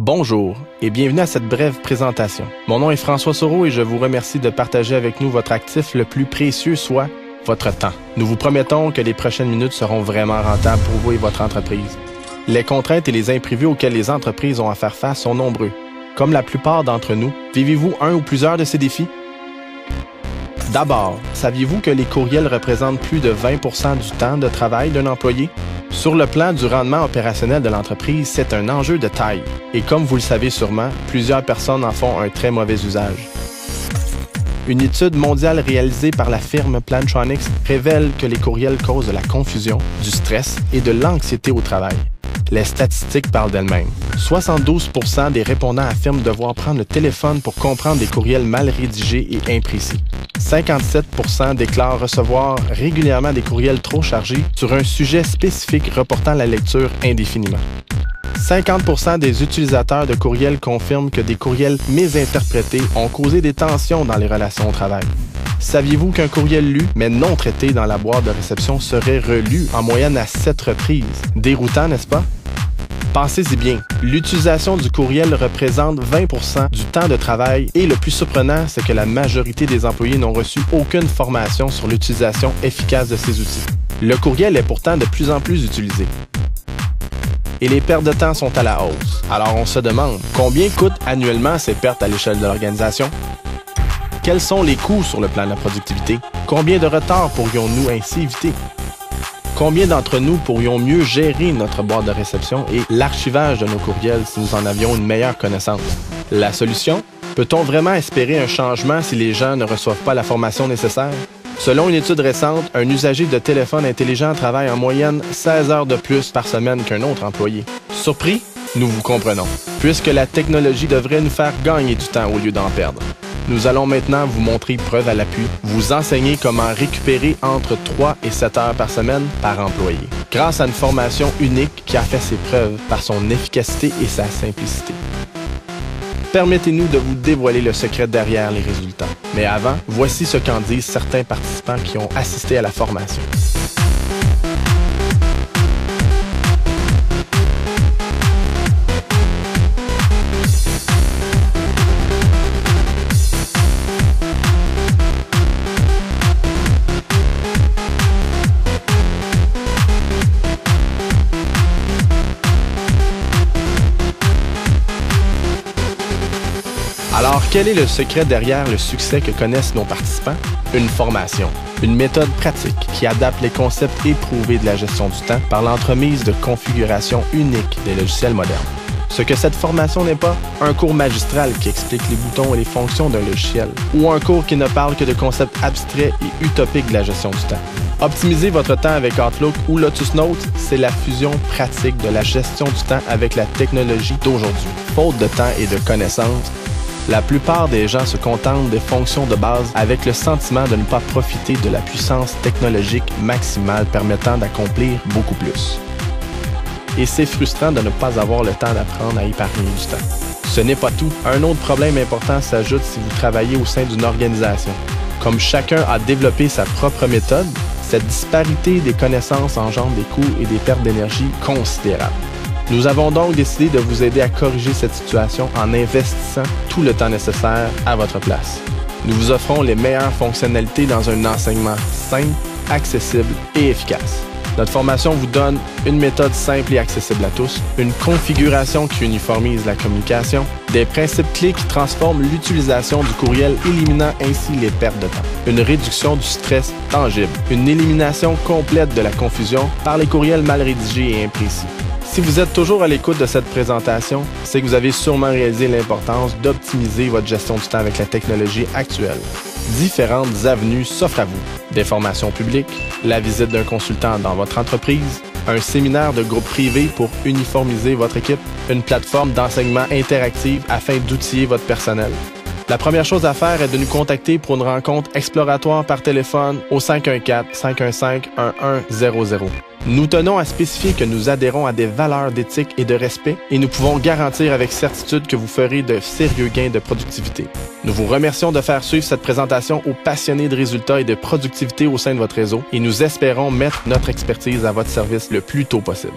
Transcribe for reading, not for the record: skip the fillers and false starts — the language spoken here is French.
Bonjour et bienvenue à cette brève présentation. Mon nom est François Soro et je vous remercie de partager avec nous votre actif le plus précieux, soit votre temps. Nous vous promettons que les prochaines minutes seront vraiment rentables pour vous et votre entreprise. Les contraintes et les imprévus auxquels les entreprises ont à faire face sont nombreux. Comme la plupart d'entre nous, vivez-vous un ou plusieurs de ces défis? D'abord, saviez-vous que les courriels représentent plus de 20% du temps de travail d'un employé? Sur le plan du rendement opérationnel de l'entreprise, c'est un enjeu de taille. Et comme vous le savez sûrement, plusieurs personnes en font un très mauvais usage. Une étude mondiale réalisée par la firme Plantronics révèle que les courriels causent de la confusion, du stress et de l'anxiété au travail. Les statistiques parlent d'elles-mêmes. 72% des répondants affirment devoir prendre le téléphone pour comprendre des courriels mal rédigés et imprécis. 57% déclarent recevoir régulièrement des courriels trop chargés sur un sujet spécifique reportant la lecture indéfiniment. 50% des utilisateurs de courriels confirment que des courriels mésinterprétés ont causé des tensions dans les relations au travail. Saviez-vous qu'un courriel lu, mais non traité dans la boîte de réception serait relu en moyenne à 7 reprises? Déroutant, n'est-ce pas? Pensez-y bien, l'utilisation du courriel représente 20% du temps de travail et le plus surprenant, c'est que la majorité des employés n'ont reçu aucune formation sur l'utilisation efficace de ces outils. Le courriel est pourtant de plus en plus utilisé. Et les pertes de temps sont à la hausse. Alors on se demande, combien coûtent annuellement ces pertes à l'échelle de l'organisation? Quels sont les coûts sur le plan de la productivité? Combien de retards pourrions-nous ainsi éviter? Combien d'entre nous pourrions mieux gérer notre boîte de réception et l'archivage de nos courriels si nous en avions une meilleure connaissance? La solution? Peut-on vraiment espérer un changement si les gens ne reçoivent pas la formation nécessaire? Selon une étude récente, un usager de téléphone intelligent travaille en moyenne 16 heures de plus par semaine qu'un autre employé. Surpris? Nous vous comprenons, puisque la technologie devrait nous faire gagner du temps au lieu d'en perdre. Nous allons maintenant vous montrer preuve à l'appui, vous enseigner comment récupérer entre 3 et 7 heures par semaine par employé, grâce à une formation unique qui a fait ses preuves par son efficacité et sa simplicité. Permettez-nous de vous dévoiler le secret derrière les résultats. Mais avant, voici ce qu'en disent certains participants qui ont assisté à la formation. Alors, quel est le secret derrière le succès que connaissent nos participants? Une formation, une méthode pratique qui adapte les concepts éprouvés de la gestion du temps par l'entremise de configuration unique des logiciels modernes. Ce que cette formation n'est pas, un cours magistral qui explique les boutons et les fonctions d'un logiciel, ou un cours qui ne parle que de concepts abstraits et utopiques de la gestion du temps. Optimiser votre temps avec Outlook ou Lotus Notes, c'est la fusion pratique de la gestion du temps avec la technologie d'aujourd'hui. Faute de temps et de connaissances, la plupart des gens se contentent des fonctions de base avec le sentiment de ne pas profiter de la puissance technologique maximale permettant d'accomplir beaucoup plus. Et c'est frustrant de ne pas avoir le temps d'apprendre à épargner du temps. Ce n'est pas tout. Un autre problème important s'ajoute si vous travaillez au sein d'une organisation. Comme chacun a développé sa propre méthode, cette disparité des connaissances engendre des coûts et des pertes d'énergie considérables. Nous avons donc décidé de vous aider à corriger cette situation en investissant tout le temps nécessaire à votre place. Nous vous offrons les meilleures fonctionnalités dans un enseignement simple, accessible et efficace. Notre formation vous donne une méthode simple et accessible à tous, une configuration qui uniformise la communication, des principes clés qui transforment l'utilisation du courriel, éliminant ainsi les pertes de temps, une réduction du stress tangible, une élimination complète de la confusion par les courriels mal rédigés et imprécis. Si vous êtes toujours à l'écoute de cette présentation, c'est que vous avez sûrement réalisé l'importance d'optimiser votre gestion du temps avec la technologie actuelle. Différentes avenues s'offrent à vous. Des formations publiques, la visite d'un consultant dans votre entreprise, un séminaire de groupe privé pour uniformiser votre équipe, une plateforme d'enseignement interactive afin d'outiller votre personnel. La première chose à faire est de nous contacter pour une rencontre exploratoire par téléphone au 514-515-1100. Nous tenons à spécifier que nous adhérons à des valeurs d'éthique et de respect et nous pouvons garantir avec certitude que vous ferez de sérieux gains de productivité. Nous vous remercions de faire suivre cette présentation aux passionnés de résultats et de productivité au sein de votre réseau et nous espérons mettre notre expertise à votre service le plus tôt possible.